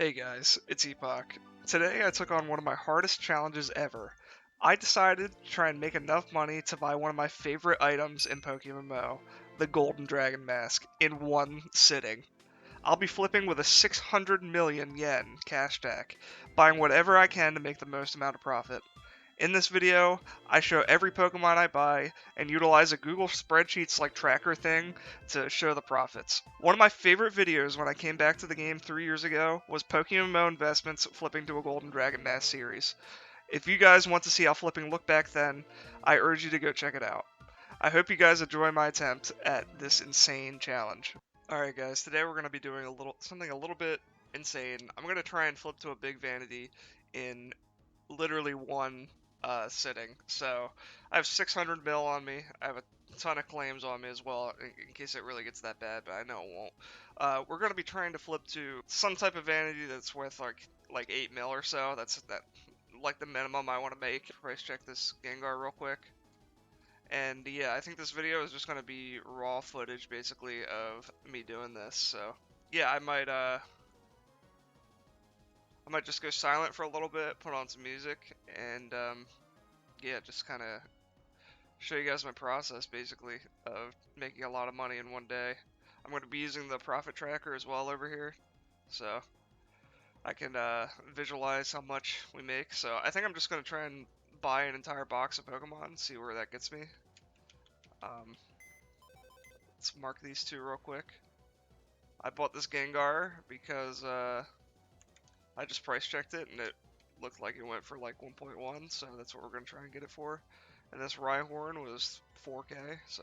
Hey guys, it's Epoch. Today I took on one of my hardest challenges ever. I decided to try and make enough money to buy one of my favorite items in PokeMMO, the Golden Dragon Mask, in one sitting. I'll be flipping with a 600 million yen cash stack, buying whatever I can to make the most amount of profit. In this video, I show every Pokemon I buy and utilize a Google spreadsheets like tracker thing to show the profits. One of my favorite videos when I came back to the game 3 years ago was PokeMMO investments flipping to a Golden Dragon Mask series. If you guys want to see how flipping looked back then, I urge you to go check it out. I hope you guys enjoy my attempt at this insane challenge. Alright guys, today we're going to be doing something a little bit insane. I'm going to try and flip to a big vanity in literally one sitting. So I have 600 mil on me. I have a ton of claims on me as well, in case it really gets that bad, but I know it won't. We're gonna be trying to flip to some type of vanity that's worth like 8 mil or so. That's like the minimum I want to make. Price check this Gengar real quick. And yeah, I think this video is just gonna be raw footage basically of me doing this. So yeah, I might just go silent for a little bit, put on some music, and yeah, just kind of show you guys my process basically of making a lot of money in one day. I'm going to be using the profit tracker as well over here, so I can visualize how much we make. So I think I'm just going to try and buy an entire box of Pokemon and see where that gets me. Let's mark these two real quick. I bought this Gengar because I just price checked it and it looked like it went for like 1.1, so that's what we're going to try and get it for. And this Rhyhorn was 4K, so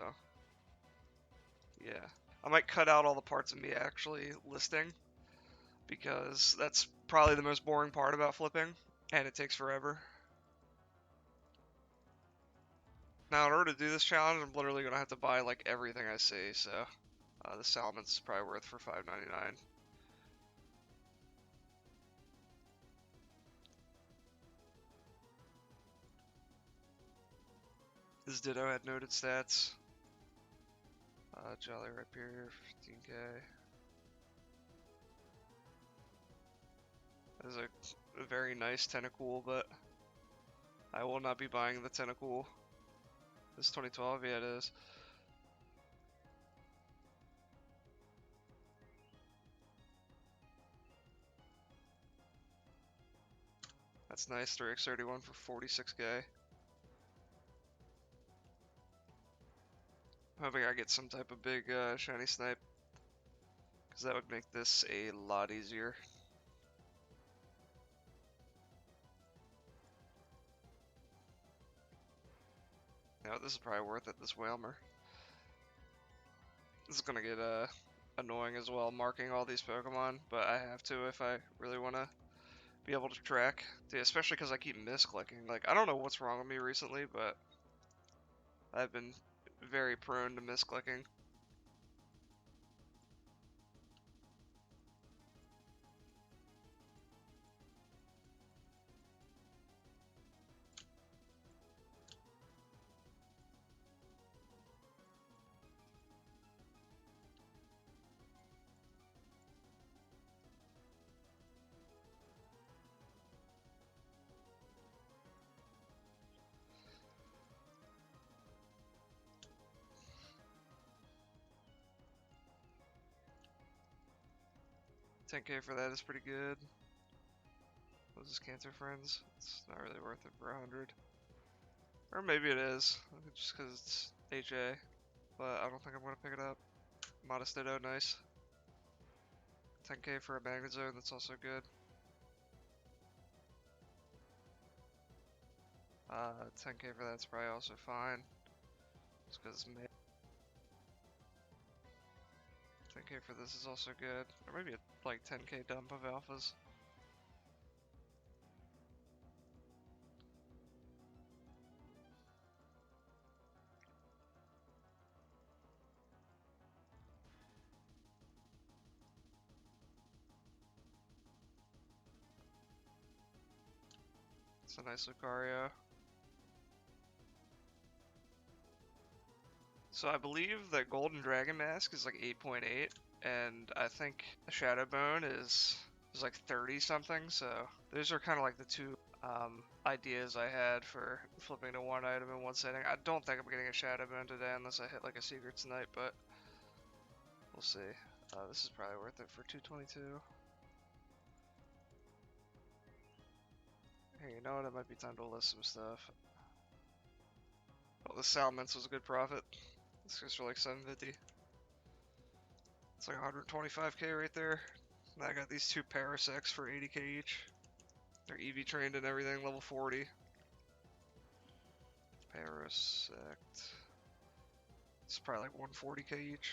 yeah. I might cut out all the parts of me actually listing, because that's probably the most boring part about flipping, and it takes forever. Now, in order to do this challenge, I'm literally going to have to buy like everything I see, so the Salaman's probably worth for $5.99. This Ditto had noted stats. Jolly Rapier, 15k. That is a very nice Tentacool, but I will not be buying the Tentacool. This 2012, yeah it is. That's nice, 3x31 for 46k. Hoping I get some type of big shiny snipe, because that would make this a lot easier. Now this is probably worth it, this Whalmer. This is gonna get annoying as well, marking all these Pokemon, but I have to if I really want to be able to track. Dude, especially because I keep misclicking. Like, I don't know what's wrong with me recently, but I've been very prone to misclicking. $10k for that is pretty good. What is this, Cancer Friends? It's not really worth it for 100. Or maybe it is, just because it's HA. But I don't think I'm going to pick it up. Modest Ditto, nice. 10k for a Magnezone, that's also good. 10k for that's probably also fine. Just because 10k for this is also good. Or maybe a like 10k dump of alphas. It's a nice Lucario. So I believe that Golden Dragon Mask is like 8.8, and I think the Shadow Bone is There's like 30 something, so those are kind of like the two ideas I had for flipping to one item in one setting. I don't think I'm getting a Shadow Bone today unless I hit like a Secret Snipe, but we'll see. This is probably worth it for 222. Hey, you know what? It might be time to list some stuff. Oh, the Salmons was a good profit. This goes for like 750. It's like 125k right there. And I got these two Parasects for 80k each. They're EV trained and everything, level 40. Parasect. It's probably like 140k each.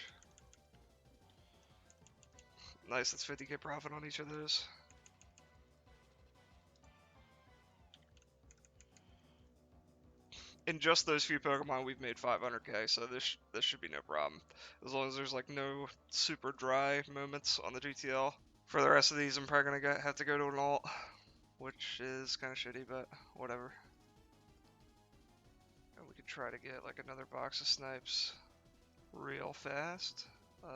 Nice, that's 50k profit on each of those. In just those few Pokemon, we've made 500k, so this should be no problem. As long as there's like no super dry moments on the GTL. For the rest of these, I'm probably gonna have to go to an alt, which is kind of shitty, but whatever. And we could try to get like another box of snipes real fast.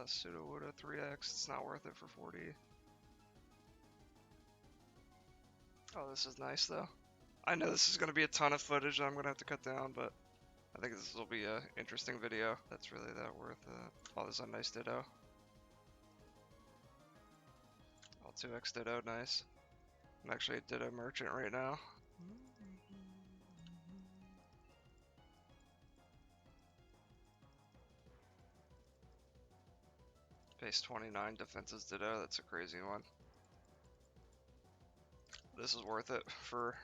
Sudowoodo 3x, it's not worth it for 40. Oh, this is nice though. I know this is going to be a ton of footage that I'm going to have to cut down, but I think this will be an interesting video. That's really that worth it. Oh, this is a nice Ditto. Oh, 2x Ditto, nice. I'm actually a Ditto merchant right now. Base 29, defenses Ditto, that's a crazy one. This is worth it for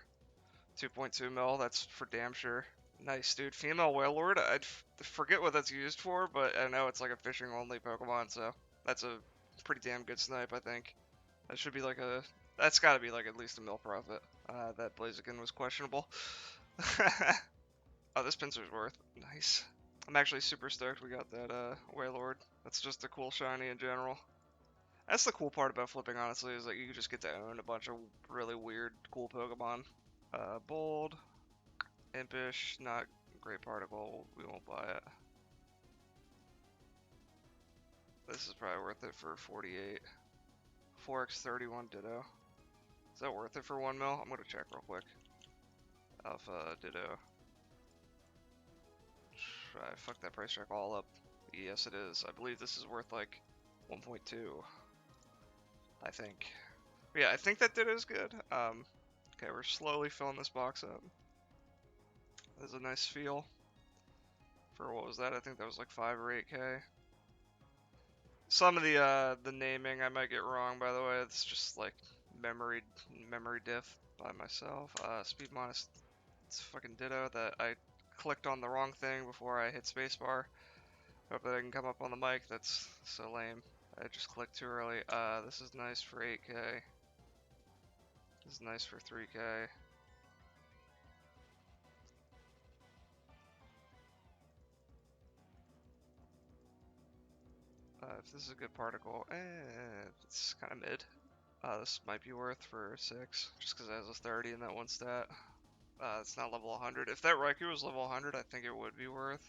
2.2 mil, that's for damn sure. Nice, dude. Female Wailord, I forget what that's used for, but I know it's like a fishing only Pokemon, so that's a pretty damn good snipe, I think. That should be like a, that's gotta be like at least a mil profit. That Blaziken was questionable. Oh, this Pinsir's worth. Nice. I'm actually super stoked we got that Wailord. That's just a cool shiny in general. That's the cool part about flipping, honestly, is that you just get to own a bunch of really weird, cool Pokemon. Bold, Impish, not Great Particle, we won't buy it. This is probably worth it for 48. 4x31 Ditto. Is that worth it for 1 mil? I'm gonna check real quick. Alpha Ditto. I fucked that price check all up. Yes, it is. I believe this is worth like 1.2. I think. But yeah, I think that Ditto is good. Okay, we're slowly filling this box up. There's a nice feel. For what was that? I think that was like 5 or 8k. Some of the naming I might get wrong, by the way. It's just like memory diff by myself. Speed minus, it's fucking Ditto that I clicked on the wrong thing before I hit spacebar. Hope that I can come up on the mic. That's so lame. I just clicked too early. This is nice for 8k. This is nice for 3k. If this is a good particle, it's kind of mid. This might be worth for 6, just because it has a 30 in that one stat. It's not level 100. If that Raikou was level 100, I think it would be worth.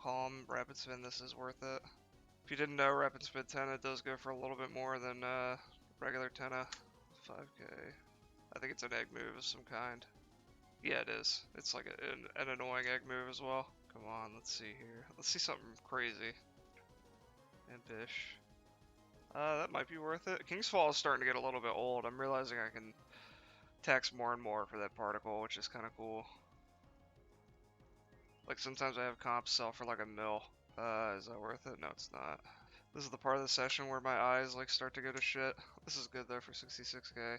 Calm, Rapid Spin, this is worth it. If you didn't know, Rapid Spin 10, it does go for a little bit more than regular 10. 5k. I think it's an egg move of some kind. Yeah, it is. It's like an annoying egg move as well. Come on, let's see here. Let's see something crazy. Impish. That might be worth it. King's Fall is starting to get a little bit old. I'm realizing I can tax more and more for that particle, which is kind of cool. Like sometimes I have comps sell for like a mil. Is that worth it? No, it's not. This is the part of the session where my eyes like start to go to shit. This is good though for 66k.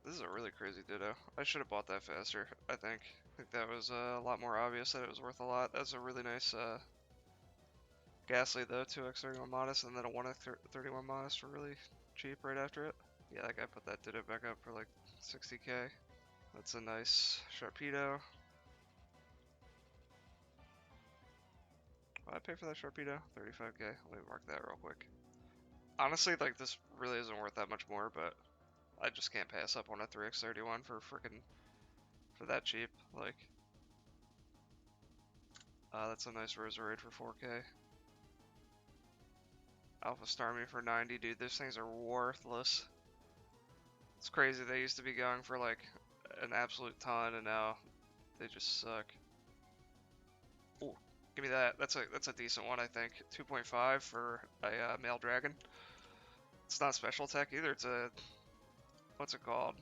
This is a really crazy Ditto. I should have bought that faster, I think. I think that was a lot more obvious that it was worth a lot. That's a really nice Ghastly though, 2x31 modest, and then a 1x31 modest for really cheap right after it. Yeah, that guy put that Ditto back up for like 60k. That's a nice Sharpedo. What did I pay for that Sharpedo? 35k. Let me mark that real quick. Honestly, like this really isn't worth that much more, but I just can't pass up on a 3x31 for freaking for that cheap. Like, that's a nice Roserade for 4k. Alpha Star me for 90, dude. Those things are worthless. It's crazy. They used to be going for like an absolute ton, and now they just suck. Ooh, give me that. That's a decent one, I think. 2.5 for a male dragon. It's not special tech either. It's a, what's it called?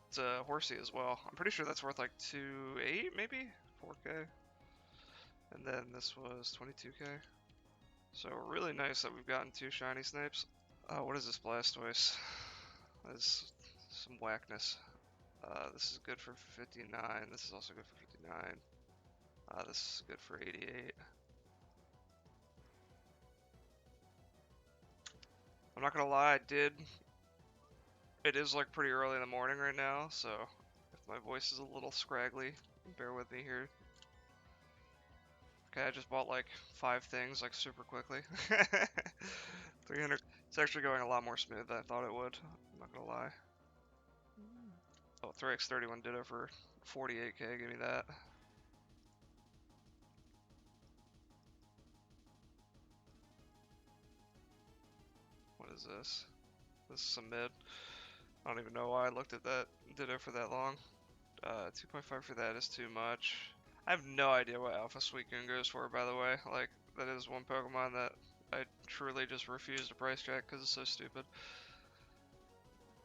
It's a horsey as well. I'm pretty sure that's worth like 2.8 maybe, 4K. And then this was 22K. So really nice that we've gotten 2 shiny snipes. What is this Blastoise? That's some whackness. This is good for 59. This is also good for 59. This is good for 88. I'm not gonna lie, it is like pretty early in the morning right now, so if my voice is a little scraggly, bear with me here. Okay, I just bought like 5 things like super quickly. 300. It's actually going a lot more smooth than I thought it would. I'm not gonna lie. Oh, 3x31 Ditto for 48K. Give me that. What is this? This is some mid. I don't even know why I looked at that Ditto for that long. 2.5 for that is too much. I have no idea what Alpha Suicune goes for, by the way. Like, that is one Pokemon that I truly just refuse to price check because it's so stupid.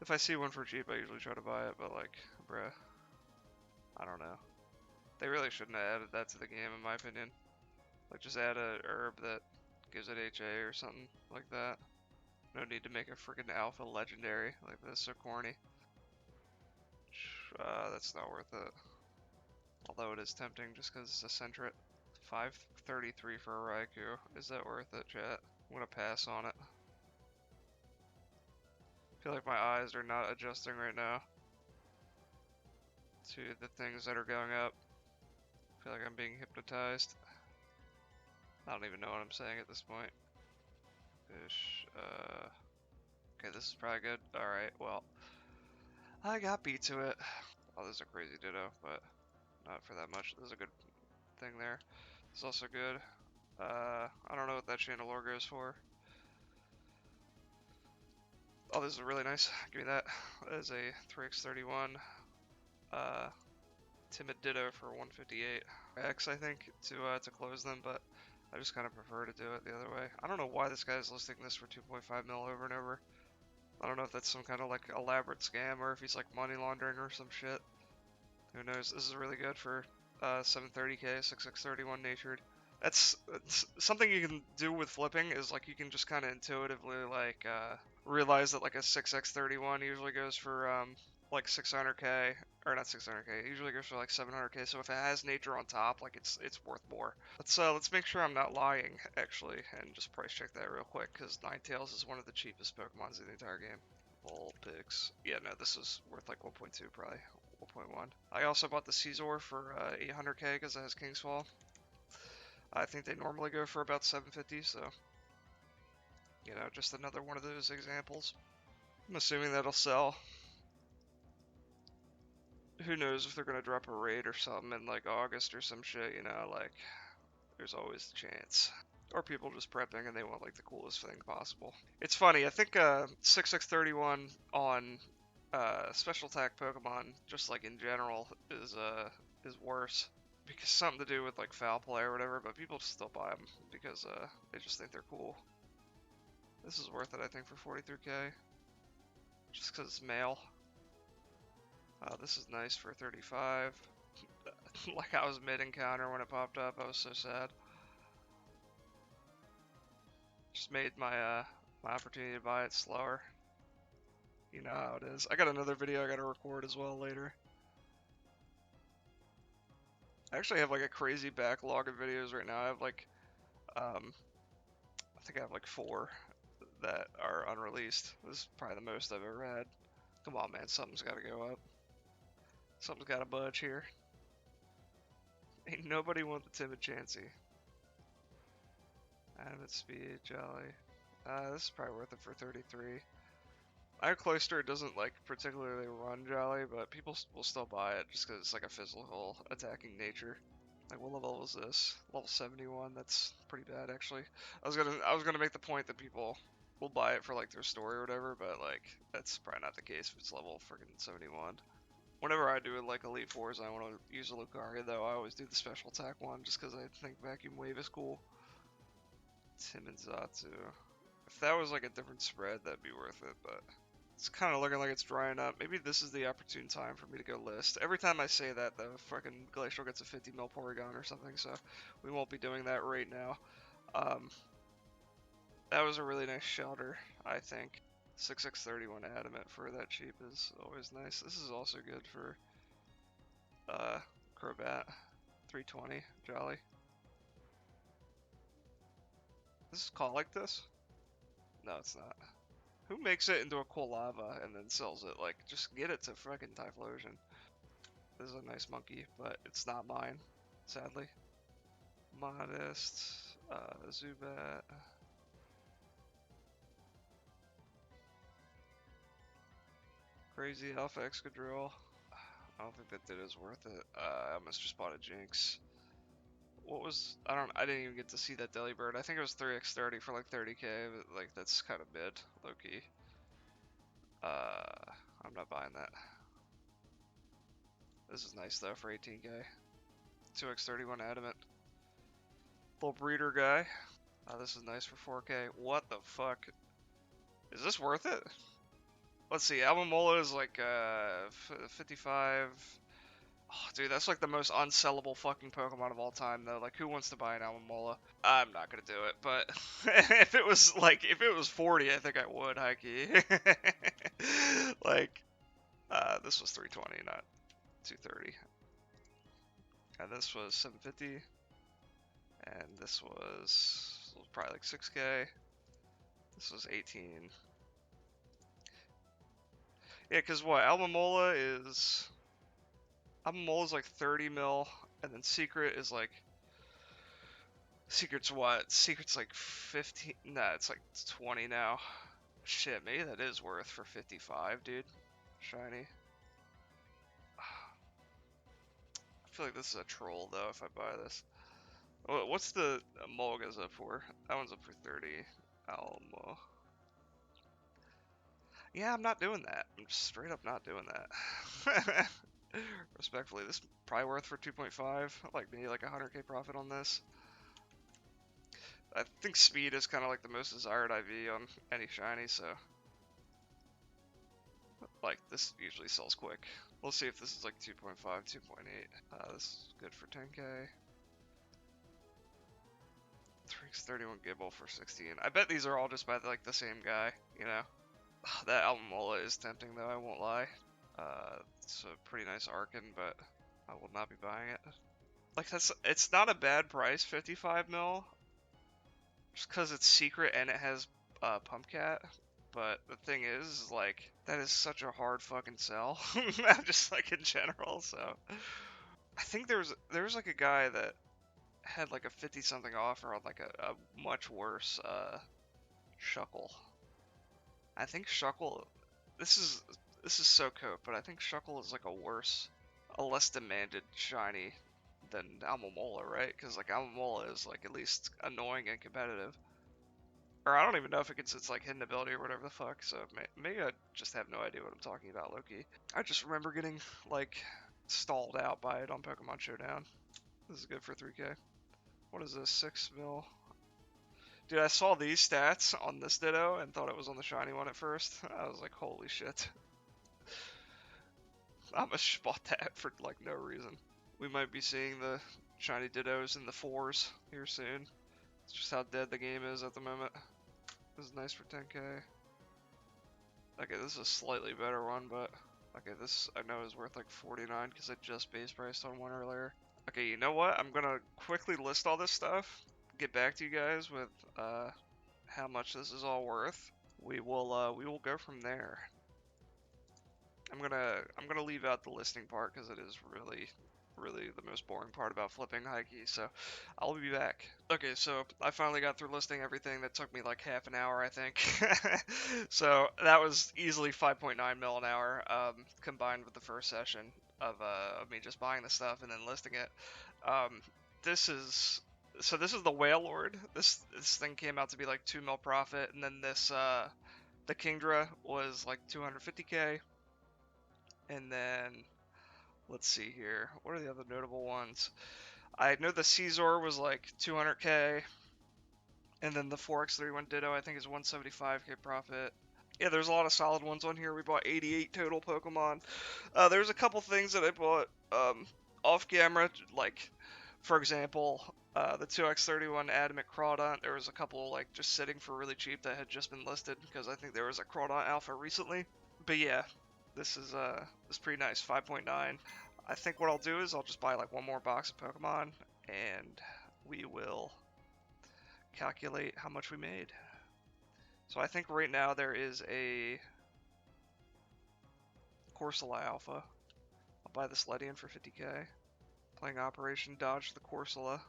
If I see one for cheap, I usually try to buy it, but like, bruh, I don't know. They really shouldn't have added that to the game, in my opinion. Like, just add a herb that gives it HA or something like that. No need to make a freaking Alpha legendary. Like, that's so corny. That's not worth it. Although it is tempting just because it's a Sentret. 533 for a Raikou. Is that worth it, chat? I'm gonna pass on it. I feel like my eyes are not adjusting right now to the things that are going up. I feel like I'm being hypnotized. I don't even know what I'm saying at this point. Fish, okay, this is probably good. Alright, well, I got beat to it. Oh, this is a crazy Ditto, but not for that much. This is a good thing there. This is also good. I don't know what that Chandelure goes for. Oh, this is really nice. Give me that. That is a 3x31 Timid Ditto for 158. X, I think, to close them, but I just kind of prefer to do it the other way. I don't know why this guy is listing this for 2.5 mil over and over. I don't know if that's some kind of like elaborate scam or if he's like money laundering or some shit. Who knows? This is really good for 730k, 6x31 natured. That's something you can do with flipping is like you can just kind of intuitively like realize that like a 6x31 usually goes for like 600k or not 600k. It usually goes for like 700k. So if it has nature on top, like it's worth more. Let's make sure I'm not lying actually and just price check that real quick because Ninetales is one of the cheapest Pokemons in the entire game. Vulpix. Yeah, no, this is worth like 1.2 probably. 1.1. I also bought the Caesar for 800k because it has King's Fall. I think they normally go for about 750, so you know, just another one of those examples. I'm assuming that'll sell. Who knows if they're gonna drop a raid or something in like August or some shit, you know, like there's always a chance. Or people just prepping and they want like the coolest thing possible. It's funny, I think 6x31 on special attack Pokemon, just like in general, is worse. Because something to do with like foul play or whatever, but people still buy them because they just think they're cool. This is worth it, I think, for 43k. Just because it's male. This is nice for 35. Like I was mid-encounter when it popped up. I was so sad. Just made my my opportunity to buy it slower. You know how it is. I got another video I gotta record as well later. I actually have like a crazy backlog of videos right now. I have like, I think I have like 4 that are unreleased. This is probably the most I've ever had. Come on, man, something's gotta go up. Something's gotta budge here. Ain't nobody want the timid Chansey. Avid speed, Jolly. This is probably worth it for 33. Our Cloister doesn't like particularly run Jolly, but people will still buy it just because it's like a physical attacking nature. Like what level is this? Level 71. That's pretty bad actually. I was gonna make the point that people will buy it for like their story or whatever, but like that's probably not the case if it's level freaking 71. Whenever I do like Elite Fours, I want to use a Lucaria though. I always do the special attack one just because I think Vacuum Wave is cool. Tim and Zatu. If that was like a different spread, that'd be worth it, but it's kind of looking like it's drying up. Maybe this is the opportune time for me to go list. Every time I say that, the fucking Glacial gets a 50 mil Porygon or something, so we won't be doing that right now. That was a really nice shelter, I think. 6631 adamant for that cheap is always nice. This is also good for Crobat. 320, Jolly. This is called like this? No, it's not. Who makes it into a cool lava and then sells it? Like, just get it to fucking Typhlosion. This is a nice monkey, but it's not mine, sadly. Modest, Zubat. Crazy Alpha Excadrill. I don't think that did is worth it. I almost just bought a Jinx. What was, I didn't even get to see that Delibird. I think it was 3x30 for like 30k, but like that's kind of mid, low key. I'm not buying that. This is nice though for 18k. 2x31 adamant. Little breeder guy. This is nice for 4k. What the fuck? Is this worth it? Let's see, Almamola is like 55. Oh, dude, that's like the most unsellable fucking Pokemon of all time, though. Like, who wants to buy an Almamola? I'm not gonna do it, but if it was 40, I think I would, high-key. Like, this was 320, not 230. And this was 750. And this was probably like 6k. This was 18. Yeah, because what? Almamola is like 30 mil, and then Secret is like. Secret's what? Secret's like 15. Nah, it's like 20 now. Shit, maybe that is worth for 55, dude. Shiny. I feel like this is a troll, though, if I buy this. What's the Mulga's up for? That one's up for 30. Almo. Yeah, I'm not doing that. I'm just straight up not doing that. Respectfully, this is probably worth for 2.5. Like maybe like 100k profit on this. I think speed is kind of like the most desired IV on any shiny, so like this usually sells quick. We'll see if this is like 2.5, 2.8. This is good for 10k. 3x31 Gibble for 16. I bet these are all just by like the same guy, you know. That Almamola is tempting though, I won't lie. It's a pretty nice Arkin, but I will not be buying it. Like it's not a bad price, 55 mil. Just because it's secret and it has Pumpcat. But the thing is, like, that is such a hard fucking sell. Just like in general, so. I think there was like a guy that had like a 50 something offer on like a much worse Shuckle. I think Shuckle, this is so cope, but I think Shuckle is like a less demanded shiny than Almamola, right? Because like Almamola is like at least annoying and competitive. Or I don't even know if it gets its like hidden ability or whatever the fuck. So maybe I just have no idea what I'm talking about, Loki. I just remember getting like stalled out by it on Pokemon Showdown. This is good for 3k. What is this? 6 mil. Dude, I saw these stats on this Ditto and thought it was on the shiny one at first. I was like, holy shit. I almost bought that for like no reason. We might be seeing the shiny Dittos in the 4s here soon. It's just how dead the game is at the moment. This is nice for 10k. Okay, this is a slightly better one, but okay, this I know is worth like 49 because I just base priced on one earlier. Okay, you know what? I'm gonna quickly list all this stuff. Get back to you guys with how much this is all worth. We will go from there. I'm gonna leave out the listing part because it is really the most boring part about flipping Hikey, so I'll be back. Okay, so I finally got through listing everything. That took me like half an hour, I think. So that was easily 5.9 mil an hour, combined with the first session of me just buying the stuff and then listing it. This is So this is the Whale Lord. This thing came out to be like 2 mil profit, and then this the Kingdra was like 250k, and then let's see here. What are the other notable ones? I know the Caesar was like 200k, and then the 4x31 Ditto I think is 175k profit. Yeah, there's a lot of solid ones on here. We bought 88 total Pokemon. There's a couple things that I bought off camera, like for example, the 2x31 Adamant Crawdont. There was a couple like just sitting for really cheap that had just been listed because I think there was a Crawdont Alpha recently. But yeah, this is pretty nice, 5.9. I think what I'll do is I'll just buy like one more box of Pokemon and we will calculate how much we made. So I think right now there is a Corsola Alpha. I'll buy this Ledian for 50k. Playing Operation Dodge the Corsola.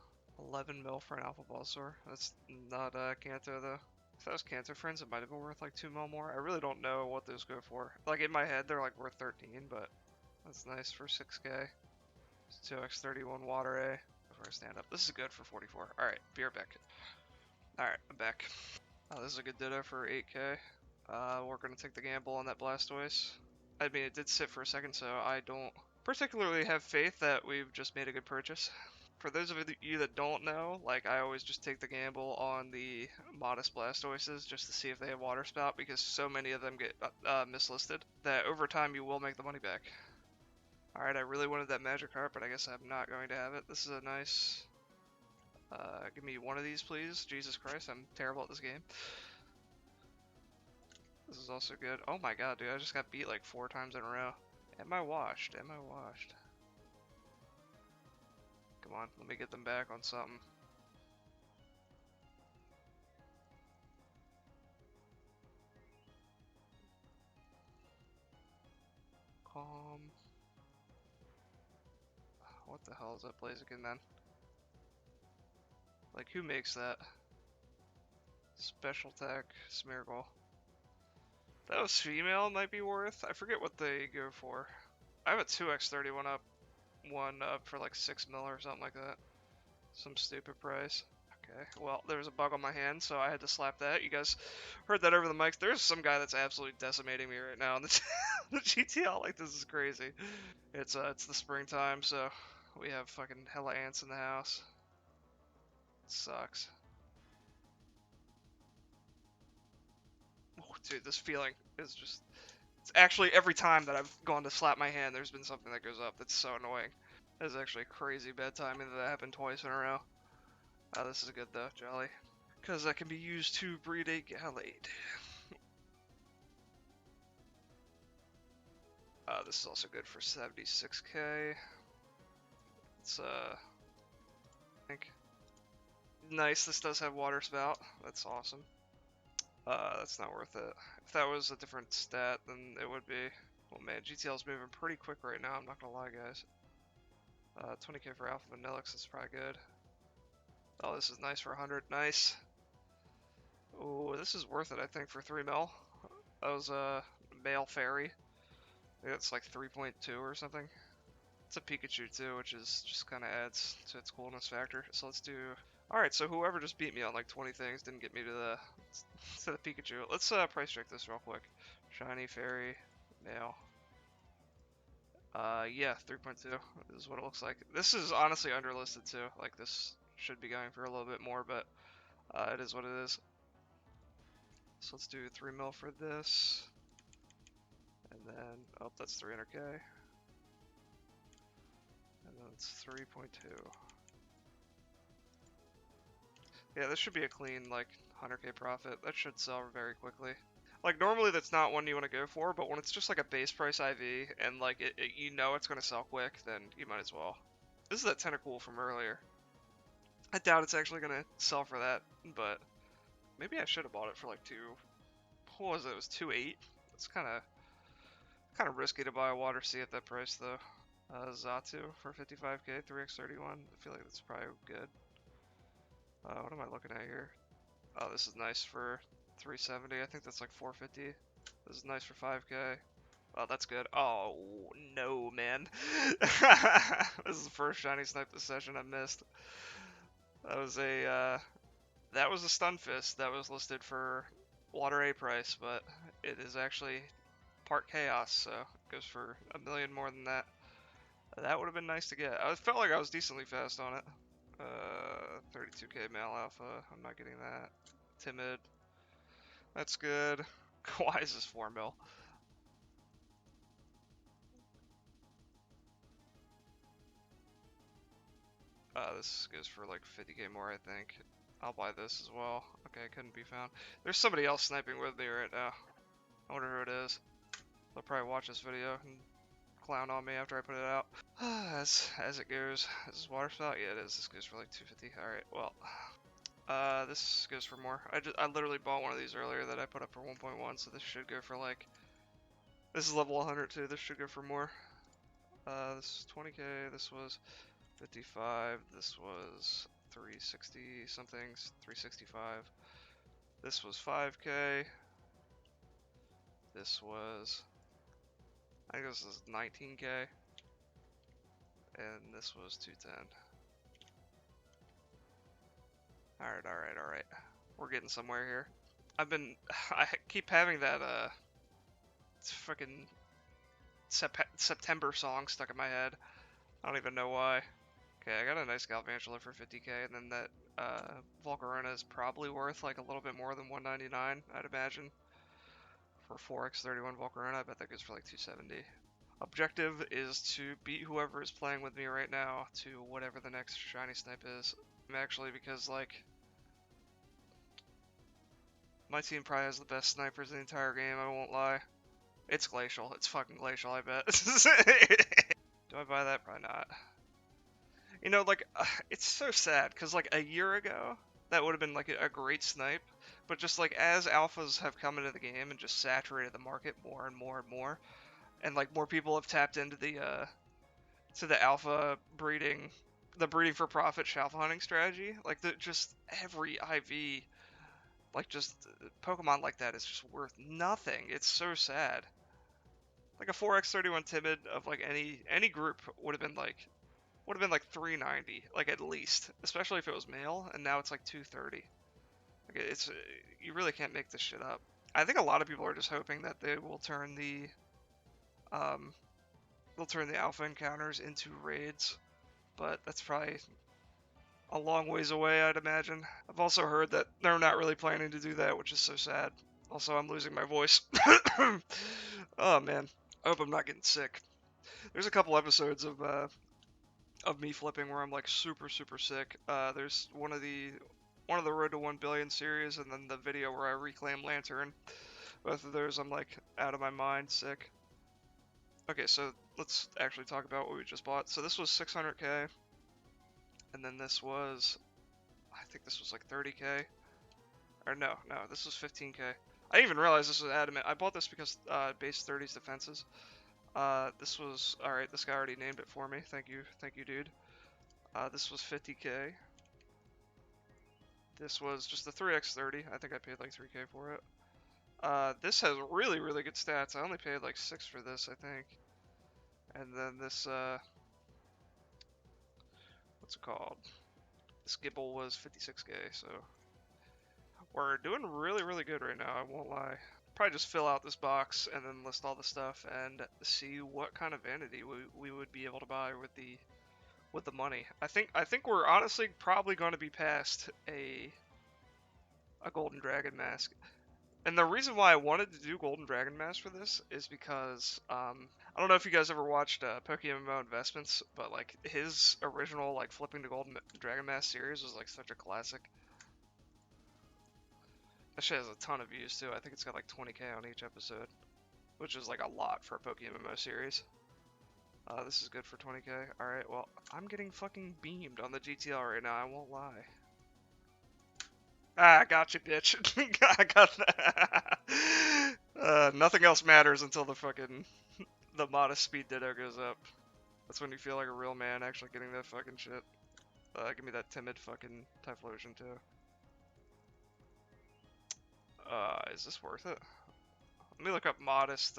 11 mil for an Alpha Bulbasaur. That's not Kanto though. If that was Kanto friends, it might have been worth like 2 mil more. I really don't know what those go for. Like in my head, they're like worth 13, but that's nice for 6k. 2x31 Water A. Before I stand up. This is good for 44. Alright, be right back. Alright, I'm back. Oh, this is a good Ditto for 8k. We're going to take the gamble on that Blastoise. I mean, it did sit for a second, so I don't particularly have faith that we've just made a good purchase. For those of you that don't know, like, I always just take the gamble on the modest Blastoises just to see if they have Water Spout, because so many of them get mislisted that over time you will make the money back. Alright, I really wanted that Magikarp, but I guess I'm not going to have it. This is a nice... give me one of these, please. Jesus Christ, I'm terrible at this game. This is also good. Oh my god, dude, I just got beat like 4 times in a row. Am I washed? Am I washed? Come on, let me get them back on something. Calm. What the hell is that Blaziken then? Like, who makes that? Special Tech, Smeargle. That was female, might be worth. I forget what they go for. I have a 2x31 up, one up for like 6 mil or something like that. Some stupid price. Okay, well, there was a bug on my hand, so I had to slap that. You guys heard that over the mics. There's some guy that's absolutely decimating me right now on the, the GTL. Like, this is crazy. It's the springtime, so we have fucking hella ants in the house. It sucks. Oh, dude, this feeling is just... It's actually every time that I've gone to slap my hand, there's been something that goes up. That's so annoying. That's actually crazy bad timing that happened twice in a row. Oh, this is good though, Jolly. Because that can be used to breed a Gallade. This is also good for 76k. It's, I think. Nice, this does have Water Spout. That's awesome. That's not worth it. If that was a different stat, then it would be. Well, man, GTL's moving pretty quick right now, I'm not gonna lie, guys. 20k for Alpha Vanillix is probably good. Oh, this is nice for 100. Nice. Oh, this is worth it, I think, for 3 mil. That was a male fairy. I think it's like 3.2 or something. It's a Pikachu too, which is just kind of adds to its coolness factor. So let's do. All right, so whoever just beat me on like 20 things didn't get me to the Pikachu. Let's price check this real quick. Shiny fairy, male. Yeah, 3.2 is what it looks like. This is honestly underlisted too. Like this should be going for a little bit more, but it is what it is. So let's do 3 mil for this, and then oh, that's 300k, and then it's 3.2. Yeah, this should be a clean like 100k profit. That should sell very quickly. Like normally that's not one you want to go for, but when it's just like a base price IV and like you know it's gonna sell quick, then you might as well. This is that Tentacool from earlier. I doubt it's actually gonna sell for that, but maybe I should have bought it for like what was it? It was 2.8. It's kind of risky to buy a Water Sea at that price though. Zatu for 55k, 3x31. I feel like that's probably good. What am I looking at here? Oh, this is nice for 370. I think that's like 450. This is nice for 5k. Oh, that's good. Oh, no, man. This is the first shiny snipe this session I missed. That was a stun fist that was listed for water A price, but it is actually part chaos, so it goes for a million more than that. That would have been nice to get. I felt like I was decently fast on it. 32k male alpha. I'm not getting that. Timid. That's good. Why is this 4 mil? This goes for like 50k more, I think. I'll buy this as well. Okay, couldn't be found. There's somebody else sniping with me right now. I wonder who it is. They'll probably watch this video and clown on me after I put it out. as it goes. Is this water spout? Yeah, it is. This goes for like 250. Alright, well. This goes for more. I literally bought one of these earlier that I put up for 1.1, so this should go for like... This is level 100 too. This should go for more. This is 20k. This was 55. This was 360 somethings. 365. This was 5k. This was... I think this is 19k. And this was 210. Alright. We're getting somewhere here. I keep having that, fucking September song stuck in my head. I don't even know why. Okay, I got a nice Galvantula for 50k, and then that, Volcarona is probably worth, like, a little bit more than 199, I'd imagine. For 4x31 Volcarona, I bet that goes for, like, 270. Objective is to beat whoever is playing with me right now to whatever the next shiny snipe is. Actually, because, like, my team probably has the best snipers in the entire game, I won't lie. It's Glacial. It's fucking Glacial, I bet. Do I buy that? Probably not. You know, like, it's so sad, because, like, a year ago, that would have been, like, a great snipe, but just, like, as alphas have come into the game and just saturated the market more and more and more, and, like, more people have tapped into to the alpha breeding, the breeding for profit alpha hunting strategy, like, just every IV, like, just Pokemon like that is just worth nothing. It's so sad. Like, a 4x31 timid of, like, any group would have been, like 390, like at least, especially if it was male, and now it's like 230. Like it's you really can't make this shit up. I think a lot of people are just hoping that they will turn um they'll turn the alpha encounters into raids, but that's probably a long ways away, I'd imagine. I've also heard that they're not really planning to do that, which is so sad. Also, I'm losing my voice. Oh man, I hope I'm not getting sick. There's a couple episodes of me flipping where I'm like super sick. There's one of the Road to 1 Billion series, and then the video where I reclaim Lantern. Both of those I'm like out of my mind sick. Okay, so let's actually talk about what we just bought. So this was 600k, and then this was, I think this was like 30k, or no, this was 15k. I didn't even realize this was adamant. I bought this because base 30's defenses. This was, alright, this guy already named it for me. Thank you, dude. This was 50k. This was just the 3x30. I think I paid like 3k for it. This has really good stats. I only paid like 6 for this, I think. And then this, what's it called? This Gibble was 56k, so we're doing really good right now, I won't lie. Probably just fill out this box and then list all the stuff and see what kind of vanity we would be able to buy with the money. I think we're honestly probably going to be past a golden dragon mask. And the reason why I wanted to do golden dragon mask for this is because I don't know if you guys ever watched PokeMMO Investments, but like his original like flipping to golden dragon mask series was like such a classic. That shit has a ton of views too. I think it's got like 20k on each episode, which is like a lot for a PokeMMO series. This is good for 20k. Alright, well, I'm getting fucking beamed on the GTL right now, I won't lie. Ah, gotcha, bitch. I got that. Nothing else matters until the modest speed ditto goes up. That's when you feel like a real man actually getting that fucking shit. Give me that timid fucking Typhlosion too. Is this worth it? Let me look up modest,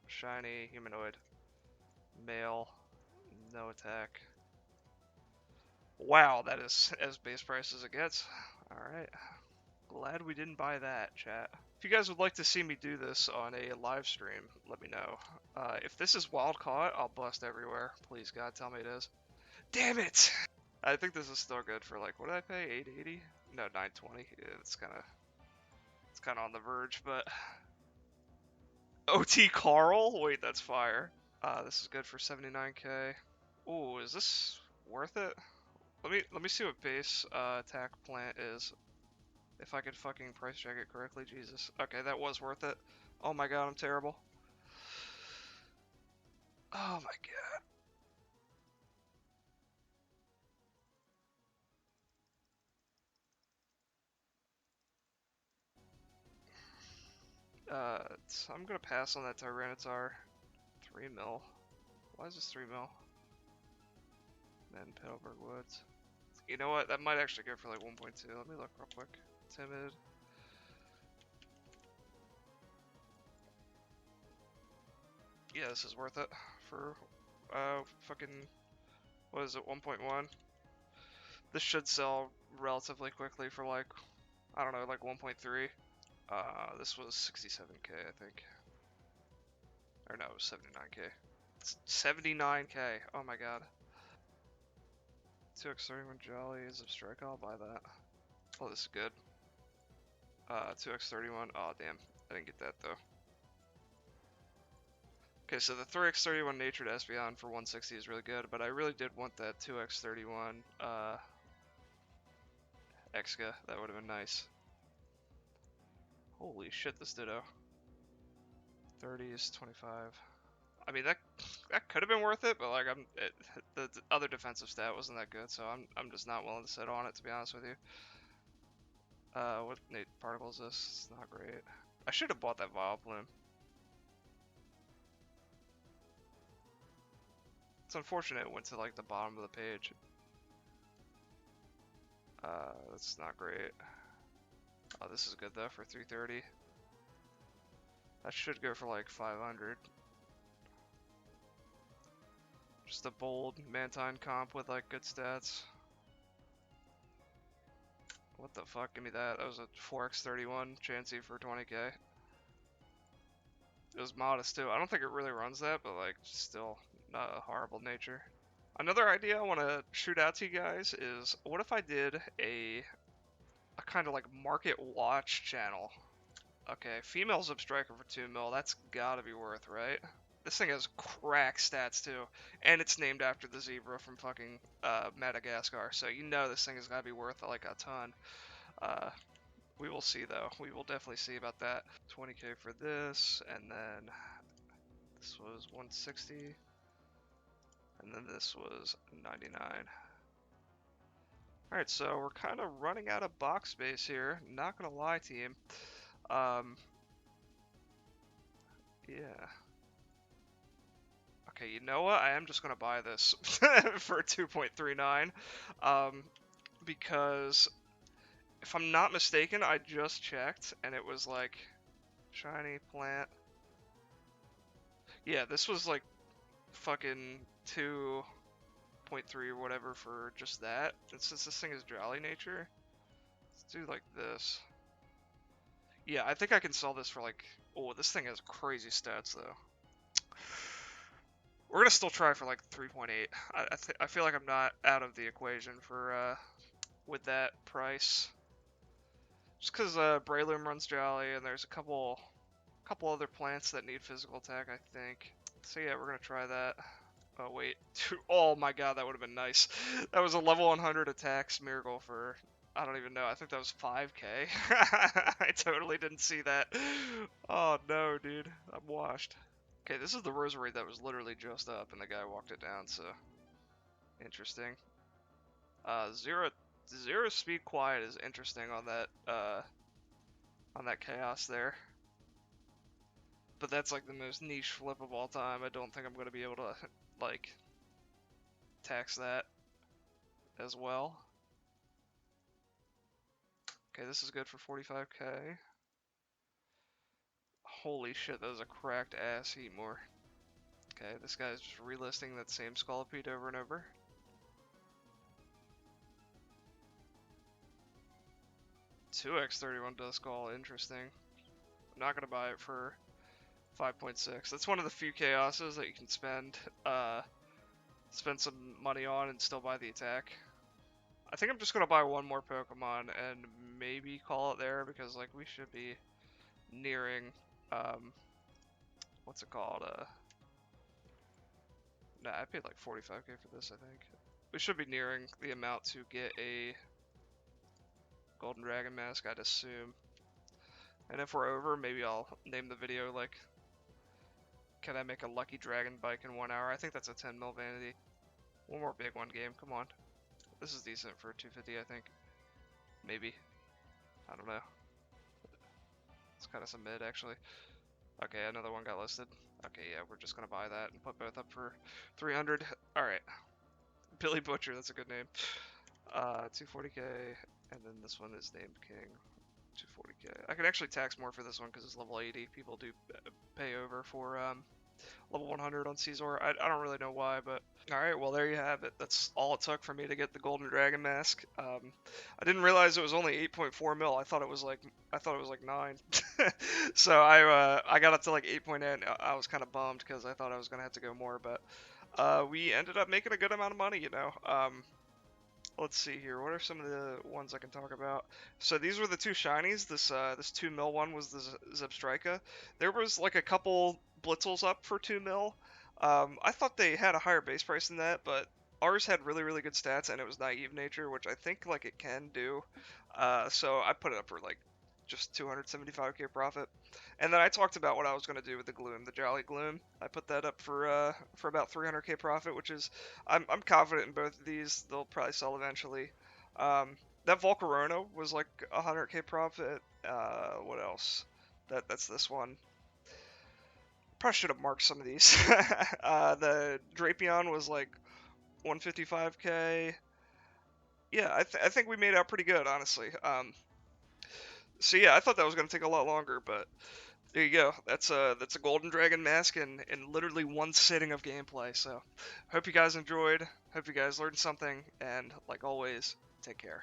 shiny humanoid. Male, no attack. Wow, that is as base price as it gets. Alright. Glad we didn't buy that, chat. If you guys would like to see me do this on a live stream, let me know. If this is wild caught, I'll bust everywhere. Please, God, tell me it is. Damn it! I think this is still good for like, what did I pay? 880? No, 920. Yeah, it's kind of on the verge, but OT Carl? Wait, that's fire. This is good for 79k. Ooh, is this worth it? Let me see what base attack plant is. If I could fucking price check it correctly, Jesus. Okay, that was worth it. Oh my god, I'm terrible. Oh my god. I'm gonna pass on that Tyranitar. 3 mil. Why is this 3 mil? Then Petalburg Woods. You know what? That might actually go for like 1.2. Let me look real quick. Timid. Yeah, this is worth it for fucking, what is it, 1.1? This should sell relatively quickly for like, I don't know, like 1.3. This was 67k, I think. Or no, it was 79k. It's 79k. Oh my god. 2x31 Jolly is a strike. I'll buy that. Oh, this is good. 2x31. Oh, damn. I didn't get that though. Okay, so the 3x31 Natured Espeon for 160 is really good, but I really did want that 2x31 Exca. That would have been nice. Holy shit, this Ditto. 30s, 25. I mean, that could have been worth it, but like the other defensive stat wasn't that good, so I'm just not willing to sit on it, to be honest with you. What Nate particle is this? It's not great. I should have bought that Vileplume. It's unfortunate it went to like the bottom of the page. That's not great. Oh, this is good though for 330. That should go for like 500. Just a bold Mantine comp with like good stats. What the fuck? Give me that. That was a 4x31 Chansey for 20k. It was modest too. I don't think it really runs that, but like still not a horrible nature. Another idea I want to shoot out to you guys is what if I did a kind of like market watch channel. Okay, female Zip Striker for 2 mil, that's gotta be worth, right? This thing has crack stats too, and it's named after the zebra from fucking Madagascar, so you know this thing is gotta be worth like a ton. We will see though. We will definitely see about that. 20k for this, and then this was 160, and then this was 99. Alright, so we're kind of running out of box space here. Not gonna lie, team. Yeah. Okay, you know what? I am just gonna buy this for 2.39. Because if I'm not mistaken, I just checked and it was like shiny plant. Yeah, this was like fucking 2.3 or whatever for just that. And since this thing is Jolly Nature, let's do like this. Yeah, I think I can sell this for like, oh, this thing has crazy stats though. We're gonna still try for like 3.8. I feel like I'm not out of the equation for with that price. Just because Breloom runs Jolly, and there's a couple other plants that need physical attack, I think. So yeah, we're gonna try that. Oh wait, oh my god, that would have been nice. That was a level 100 attacks miracle for, I don't even know, I think that was 5k. I totally didn't see that. Oh no, dude, I'm washed. Okay, this is the rosary that was literally just up and the guy walked it down, so interesting. Zero speed quiet is interesting on that chaos there. But that's like the most niche flip of all time. I don't think I'm gonna be able to like tax that as well. Okay, this is good for 45k. Holy shit, that was a cracked ass Heatmore. Okay, this guy's just relisting that same Scolipede over and over. 2x31 dust call, interesting. I'm not gonna buy it for 5.6. That's one of the few chaoses that you can spend some money on and still buy the attack. I think I'm just gonna buy one more Pokemon and maybe call it there, because like we should be nearing what's it called? Nah, I paid like 45k for this, I think. We should be nearing the amount to get a Golden Dragon Mask, I'd assume. And if we're over, maybe I'll name the video like, can I make a Lucky Dragon Bike in 1 hour? I think that's a 10 mil vanity. One more big one game, come on. This is decent for 250, I think. Maybe. I don't know. It's kind of some mid, actually. Okay, another one got listed. Okay, yeah, we're just gonna buy that and put both up for 300. Alright. Billy Butcher, that's a good name. 240k, and then this one is named King. 240k. I could actually tax more for this one because it's level 80. People do pay over for level 100 on Caesar. I don't really know why, but alright, well there you have it. That's all it took for me to get the Golden Dragon Mask. I didn't realize it was only 8.4 mil. I thought it was like 9. So I got up to like 8.8. I was kind of bummed because I thought I was gonna have to go more, but we ended up making a good amount of money, you know. Let's see here. What are some of the ones I can talk about? So these were the two shinies. This 2 mil one was the Zebstrika. There was like a couple Blitzels up for 2 mil. I thought they had a higher base price than that, but ours had really good stats and it was naive nature, which I think like it can do. So I put it up for like just 275k profit. And then I talked about what I was going to do with the Gloom, the Jolly Gloom. I put that up for about 300k profit, which is I'm confident in both of these. They'll probably sell eventually. That Volcarona was like 100k profit. What else? That's this one. Probably should have marked some of these. The Drapion was like 155k. Yeah, I think we made out pretty good, honestly. So yeah, I thought that was going to take a lot longer, but there you go. That's a Golden Dragon Mask in literally one sitting of gameplay. So hope you guys enjoyed. Hope you guys learned something, and like always, take care.